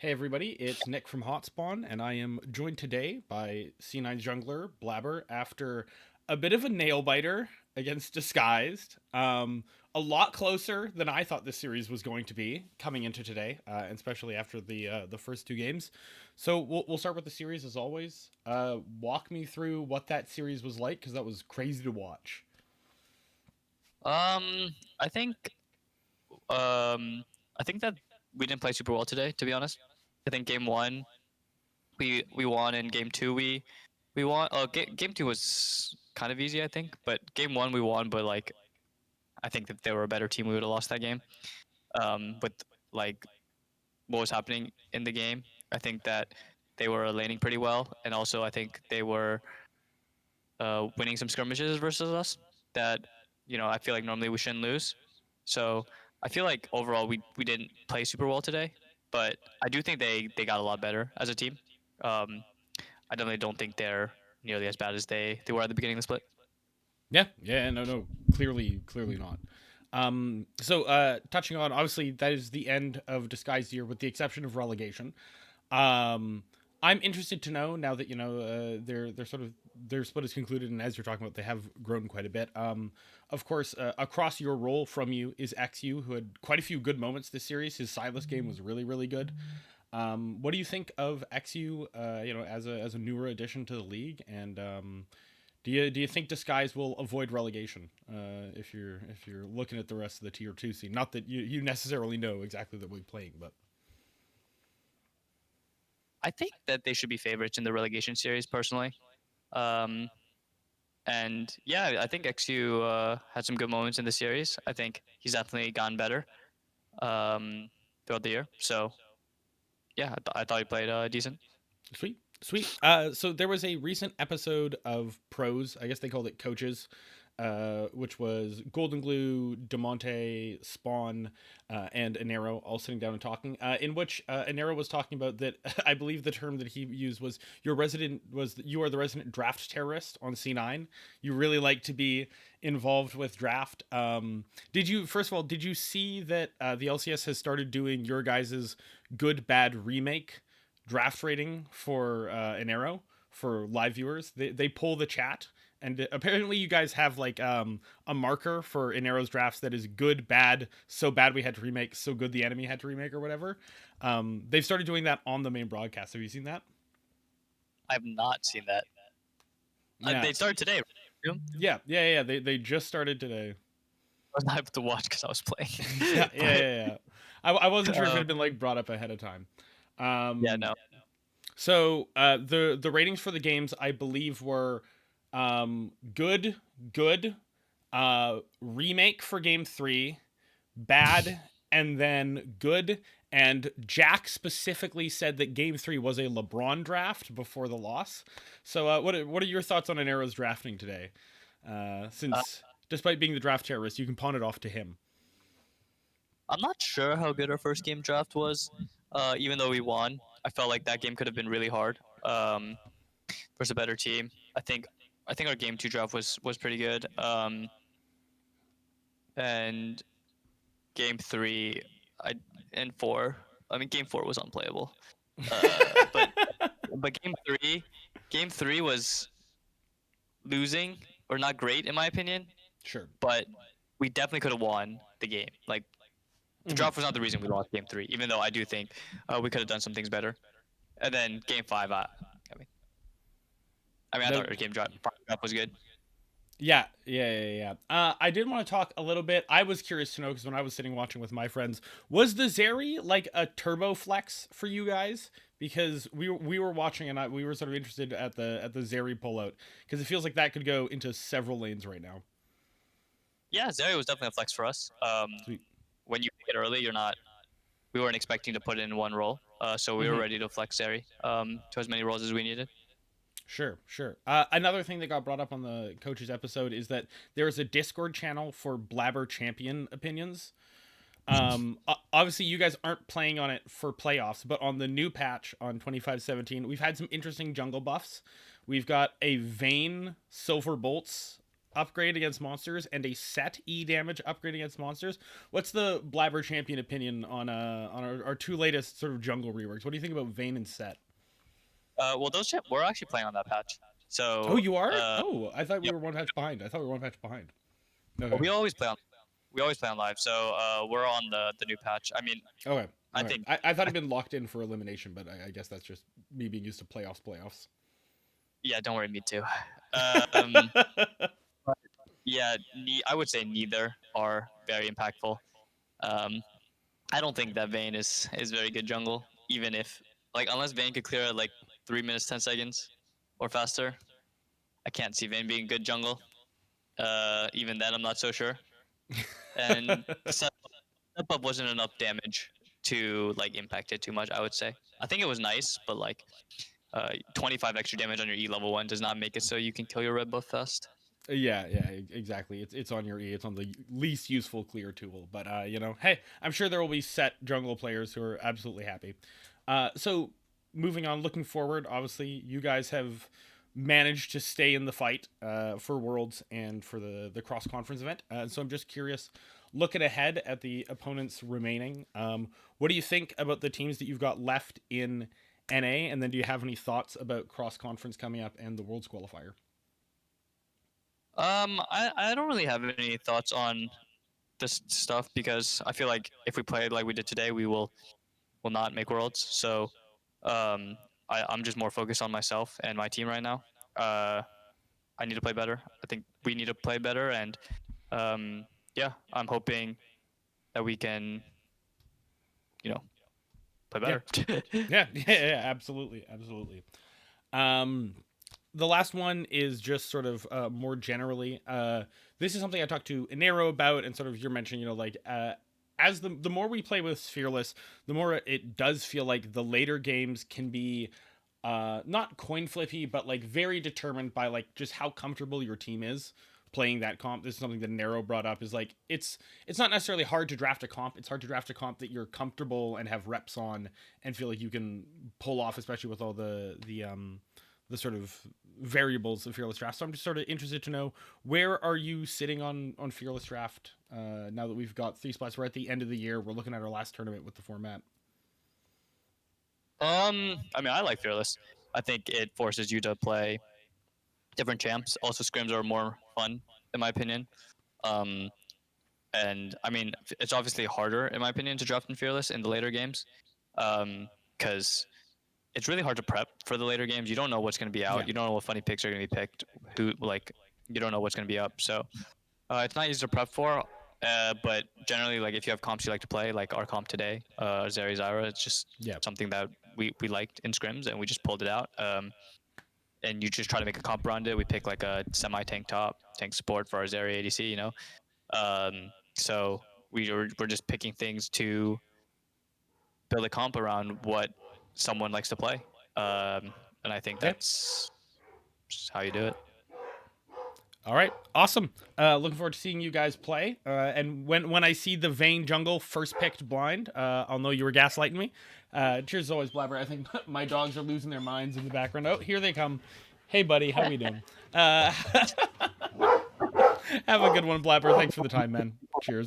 Hey everybody, it's Nick from Hotspawn, and I am joined today by C9 jungler Blaber after a bit of a nail biter against Disguised. A lot closer than I thought this series was going to be coming into today, and especially after the first two games. So we'll start with the series as always. Walk me through what that series was like because that was crazy to watch. I think I think that we didn't play super well today, to be honest. I think game one we won, and game two we won. Game two was kind of easy, I think, but game one we won. But like, I think that they were a better team. We would have lost that game. With like what was happening in the game, I think that they were laning pretty well, and also I think they were winning some skirmishes versus us that I feel like normally we shouldn't lose. So I feel like overall we didn't play super well today, but I do think they got a lot better as a team. Um, I definitely don't think they're nearly as bad as they were at the beginning of the split. Yeah, no, clearly not. Touching on obviously that is the end of Disguised Year, with the exception of relegation. Um, I'm interested to know now that they're sort of their split is concluded, and as you're talking about, they have grown quite a bit. Of course, across your role from you is XU, who had quite a few good moments this series. His Silas game was really good. What do you think of XU? As a newer addition to the league, and do you think Disguise will avoid relegation if you're looking at the rest of the tier two scene? Not that you necessarily know exactly that we're playing, but I think that they should be favorites in the relegation series, personally. Um, and yeah, I think XU had some good moments in the series. I think he's definitely gotten better throughout the year. So yeah, I thought he played decent. sweet. So there was a recent episode of Pros. I guess they called it Coaches, which was Golden Glue, Demonte, Spawn, and Anero all sitting down and talking. In which Anero was talking about that. I believe the term that he used was you are the resident draft terrorist on C9. You really like to be involved with draft. Did you first of all did you see that the LCS has started doing your guys's good bad remake draft rating for an arrow for live viewers? They pull the chat, and apparently you guys have like a marker for an arrow's drafts that is good, bad, so bad we had to remake, so good the enemy had to remake, or whatever. They've started doing that on the main broadcast. Have you seen that? I've not seen that. Yeah, They started today. Right? yeah. They just started today. I was not able to watch because I was Yeah, playing. yeah, But yeah, yeah. I wasn't sure if it had um, been like brought up ahead of time. yeah, Um, no. the ratings for the games I believe were good, good, remake for game three, bad, and then good. And Jack specifically said that game three was a LeBron draft before the loss. So what are your thoughts on an Arrows drafting today? Uh, Since despite being the draft terrorist, you can pawn it off to him. I'm not sure how good our first game draft was. Even though we won, I felt like that game could have been really hard. Versus a better team. I think our game two draft was pretty good. And game three, I and four. I mean, game four was unplayable. But game three was losing or not great in my opinion. Sure. But we definitely could have won the game. Like the Mm-hmm. draft was not the reason we lost game three, even though I do think we could have done some things better. And then game five, I mean, I The thought our game draft was good. Yeah. I did want to talk a little bit. I was curious to know because when I was sitting watching with my friends, was the Zeri like a turbo flex for you guys? Because we were watching and we were sort of interested at the Zeri pullout because it feels like that could go into several lanes right now. Yeah, Zeri was definitely a flex for us. Sweet. When you pick it early, you're not. We weren't expecting to put it in one role, so we were Mm-hmm. ready to flex Zeri to as many roles as we needed. Sure. Another thing that got brought up on the coaches episode is that there is a Discord channel for Blabber champion opinions. Obviously you guys aren't playing on it for playoffs, but on the new patch on 2517 we've had some interesting jungle buffs. We've got a Vayne silver bolts upgrade against monsters and a set E damage upgrade against monsters. What's the Blaber champion opinion on our two latest sort of jungle reworks? What do you think about Vayne and Set? Well, we're actually playing on that patch. Oh, So, you are? Oh, I thought we yep. were one patch behind. I thought we were one patch behind. Well, Okay. we always play on live. So, we're on the new patch. I mean, Okay. I Okay. think I thought it'd been locked in for elimination, but I guess that's just me being used to playoffs. yeah. Don't worry, me too. Um, yeah, I would say neither are very impactful. Um, I don't think that Vayne is very good jungle, even if like unless Vayne could clear at like 3 minutes 10 seconds or faster. I can't see Vayne being good jungle. Even then, I'm not so sure. And step up wasn't enough damage to like impact it too much. I would say. I think it was nice, but like 25 extra damage on your E level 1 does not make it so you can kill your red buff fast. Yeah, exactly. It's on your E. It's on the least useful clear tool. But hey, I'm sure there will be set jungle players who are absolutely happy. So moving on, looking forward, obviously you guys have managed to stay in the fight for Worlds and for the cross conference event. So I'm just curious, looking ahead at the opponents remaining, what do you think about the teams that you've got left in NA? And then do you have any thoughts about cross conference coming up and the Worlds qualifier? I don't really have any thoughts on this stuff because I feel like if we play like we did today, we will not make worlds. So, um, I'm just more focused on myself and my team right now. Uh, I need to play better. I think we need to play better, and yeah, I'm hoping that we can, you know, play Yeah, better. yeah, absolutely. Um, the last one is just sort of more generally. This is something I talked to Inero about, and sort of you're mentioning, like as the more we play with Fearless, the more it does feel like the later games can be not coin flippy, but like very determined by like just how comfortable your team is playing that comp. This is something that Nero brought up, is like it's not necessarily hard to draft a comp. It's hard to draft a comp that you're comfortable and have reps on and feel like you can pull off, especially with all the sort of variables of Fearless Draft. So I'm just sort of interested to know, where are you sitting on Fearless Draft now that we've got three spots? We're at the end of the year. We're looking at our last tournament with the format. I mean, I like Fearless. I think it forces you to play different champs. Also, scrims are more fun, in my opinion. Um, and I mean, it's obviously harder, in my opinion, to draft in Fearless in the later games, because it's really hard to prep for the later games. You don't know what's going to be Yeah. out. You don't know what funny picks are going to be picked. Who like you don't know what's going to be up. So it's not easy to prep for. But generally, like if you have comps you like to play, like our comp today, Zeri Zyra, it's just Yeah. something that we liked in scrims and we just pulled it out. And you just try to make a comp around it. We pick like a semi tank top, tank support for our Zeri ADC, So we're just picking things to build a comp around what someone likes to play. And I think Yeah. that's just how you do it. All right, awesome. Looking forward to seeing you guys play. And when I see the Vayne jungle first picked blind, I'll know you were gaslighting me. Cheers as always, Blabber. I think my dogs are losing their minds in the background. Oh, here they come. Hey, buddy, how we doing? Have a good one, Blabber. Thanks for the time, man. Cheers.